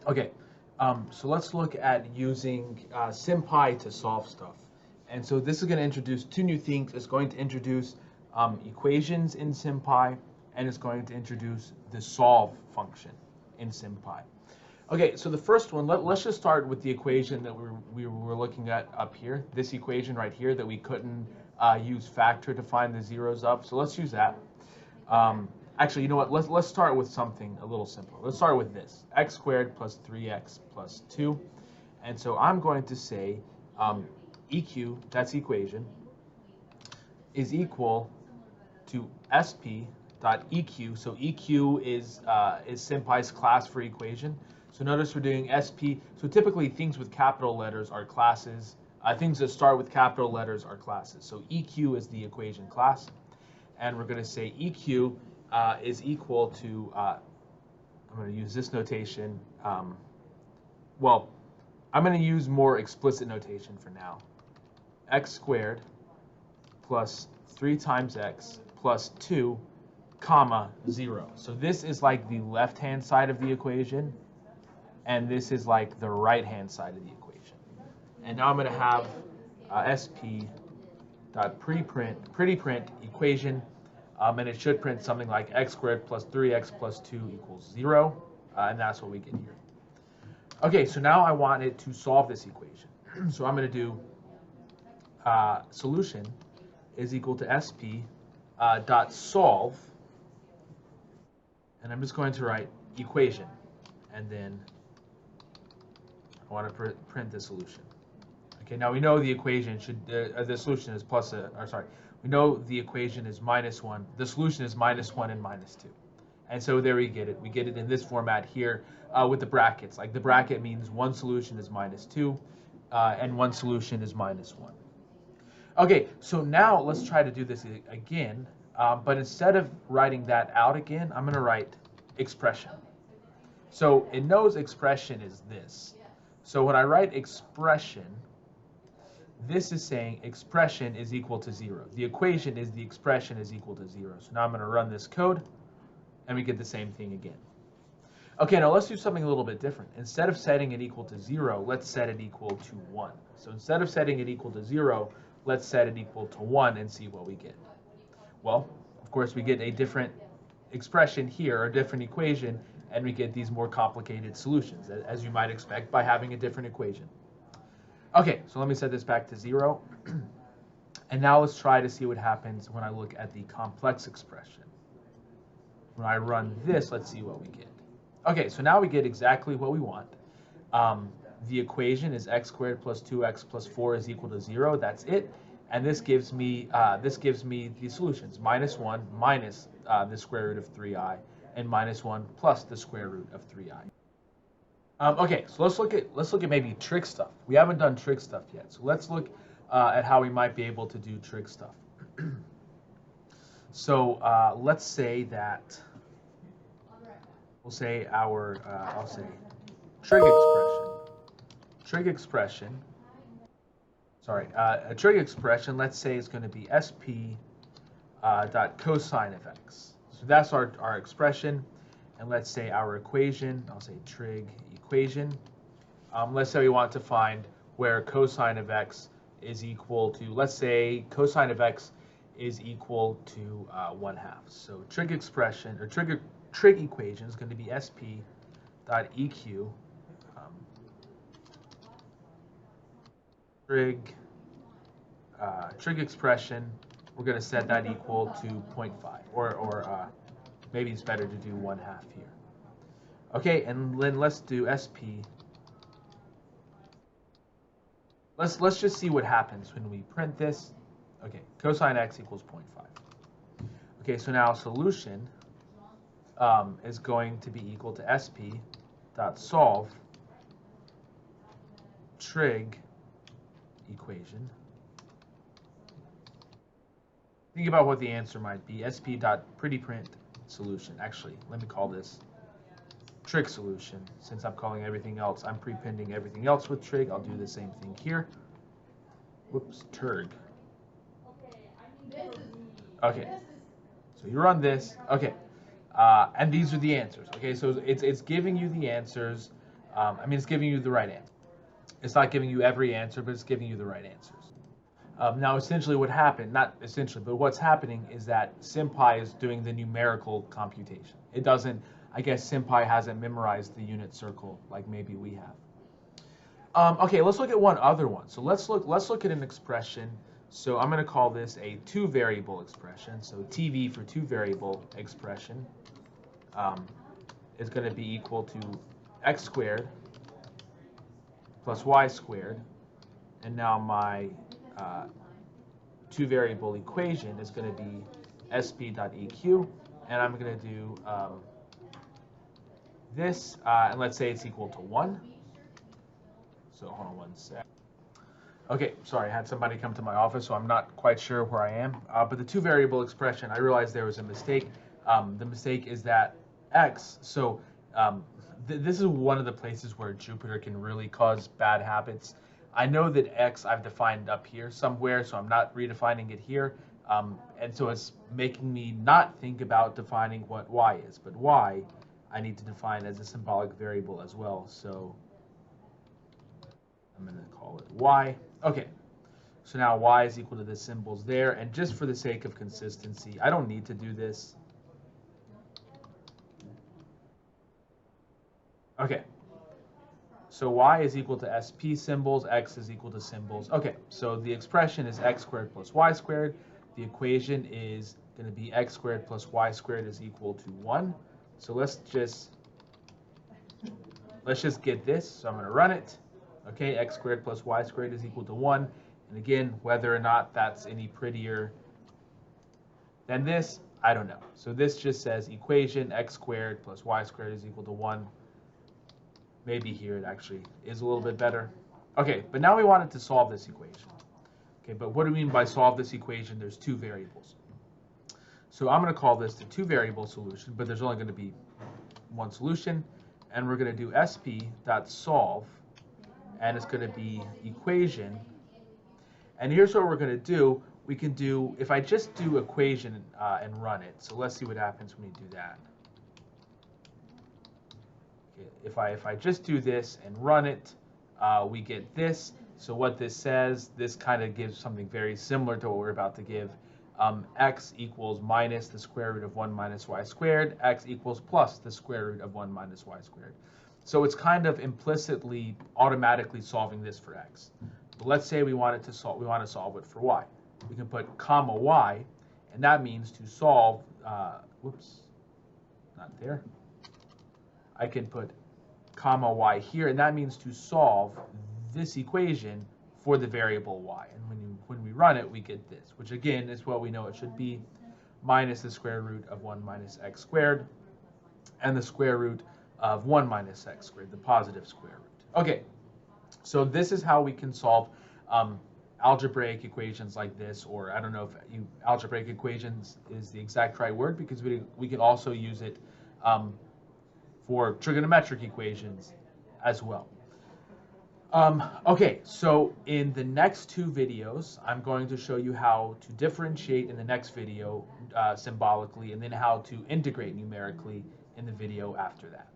Okay, so let's look at using Sympy to solve stuff. And so this is going to introduce two new things. It's going to introduce equations in Sympy, and it's going to introduce the solve function in Sympy. Okay, so the first one, let's just start with the equation that we were looking at up here. This equation right here that we couldn't use factor to find the zeros of. So let's use that. Actually, you know what? Let's start with something a little simpler. Let's start with this: x squared plus 3x plus 2. And so I'm going to say EQ, that's equation, is equal to SP dot EQ. So EQ is Sympy's class for equation. So notice we're doing SP. So typically things with capital letters are classes. Things that start with capital letters are classes. So EQ is the equation class. And we're going to say EQ is equal to, I'm going to use this notation. Well, I'm going to use more explicit notation for now. X squared plus 3 times x plus 2, comma, 0. So this is like the left-hand side of the equation, and this is like the right-hand side of the equation. And now I'm going to have SP dot pretty print equation, and it should print something like x squared plus 3x plus 2 equals 0, and that's what we get here. Okay, so now I want it to solve this equation. So I'm going to do solution is equal to SP dot solve, and I'm just going to write equation, and then I want to print the solution. Okay, now we know the equation should, the solution is we know the equation is -1, the solution is -1 and -2. And so there we get it. We get it in this format here with the brackets. Like the bracket means one solution is -2 and one solution is -1. Okay, so now let's try to do this again, but instead of writing that out again, I'm going to write expression. So it knows expression is this. So when I write expression, this is saying expression is equal to 0. The equation is the expression is equal to 0. So now I'm going to run this code, and we get the same thing again. Okay, now let's do something a little bit different. Instead of setting it equal to 0, let's set it equal to 1. So instead of setting it equal to 0, let's set it equal to 1 and see what we get. Well, of course, we get a different expression here, a different equation, and we get these more complicated solutions, as you might expect by having a different equation. Okay, so let me set this back to 0. And now let's try to see what happens when I look at the complex expression. When I run this, let's see what we get. Okay, so now we get exactly what we want. The equation is x squared plus 2x plus 4 is equal to 0. That's it. And this gives me the solutions: -1 minus the square root of 3i, and -1 plus the square root of 3i. Okay, so let's look at maybe trig stuff. We haven't done trig stuff yet, so let's look at how we might be able to do trig stuff. So let's say that we'll say our I'll say trig expression. Sorry, a trig expression. Let's say it's going to be SP dot cosine of x. So that's our expression, and let's say our equation. I'll say trig equation. Let's say we want to find where cosine of x is equal to, let's say cosine of x is equal to 1/2. So trig expression, or trig equation is going to be SP dot EQ trig expression. We're going to set that equal to 0.5, or maybe it's better to do 1/2 here. Okay, and then let's do SP. Let's just see what happens when we print this. Okay, cosine x equals 0.5. Okay, so now solution is going to be equal to SP dot solve trig equation. Think about what the answer might be. SP dot pretty print solution. Actually, let me call this trig solution. Since I'm calling everything else, I'm prepending everything else with trig. I'll do the same thing here. Whoops, trig. Okay, so you run this. Okay, and these are the answers. Okay, so it's giving you the answers I mean, it's giving you the right answer. It's not giving you every answer, but it's giving you the right answers. Now, essentially what happened, not essentially, but what's happening is that Sympy is doing the numerical computation. It doesn't, I guess Sympy hasn't memorized the unit circle like maybe we have. Okay, let's look at one other one. So let's look at an expression. So I'm going to call this a two-variable expression. So TV for two-variable expression is going to be equal to x squared plus y squared. And now my two-variable equation is going to be sp.eq, and I'm going to do this, and let's say it's equal to 1. So hold on one sec. Okay, sorry, I had somebody come to my office, so I'm not quite sure where I am. But the two-variable expression, I realized there was a mistake. The mistake is that x, so this is one of the places where Jupyter can really cause bad habits. I know that x I've defined up here somewhere, so I'm not redefining it here. And so it's making me not think about defining what y is. But y, I need to define as a symbolic variable as well. So I'm going to call it y. Okay, so now y is equal to the symbols there. And just for the sake of consistency, I don't need to do this. Okay, so y is equal to sp symbols, x is equal to symbols. Okay, so the expression is x squared plus y squared. The equation is going to be x squared plus y squared is equal to 1. So let's just get this. So I'm going to run it. Okay, x squared plus y squared is equal to 1. And again, whether or not that's any prettier than this, I don't know. So this just says equation x squared plus y squared is equal to 1. Maybe here it actually is a little bit better. Okay, but now we wanted to solve this equation. Okay, but what do we mean by solve this equation? There's two variables. So I'm going to call this the two-variable solution, but there's only going to be one solution. And we're going to do sp.solve, and it's going to be equation. And here's what we're going to do. We can do, if I just do equation and run it, so let's see what happens when we do that. If I just do this and run it, we get this. So what this says, this kind of gives something very similar to what we're about to give. X equals minus the square root of 1 minus y squared. X equals plus the square root of 1 minus y squared. So it's kind of implicitly, automatically solving this for x. But let's say we want to solve it for y. We can put comma y, and that means to solve. Whoops, not there. I can put comma y here, and that means to solve this equation for the variable y. And when we run it, we get this, which again is what we know it should be, minus the square root of 1 minus x squared, and the square root of 1 minus x squared, the positive square root. Okay, so this is how we can solve algebraic equations like this, or I don't know if algebraic equations is the exact right word, because we can also use it for trigonometric equations as well. Okay, so in the next two videos, I'm going to show you how to differentiate in the next video symbolically, and then how to integrate numerically in the video after that.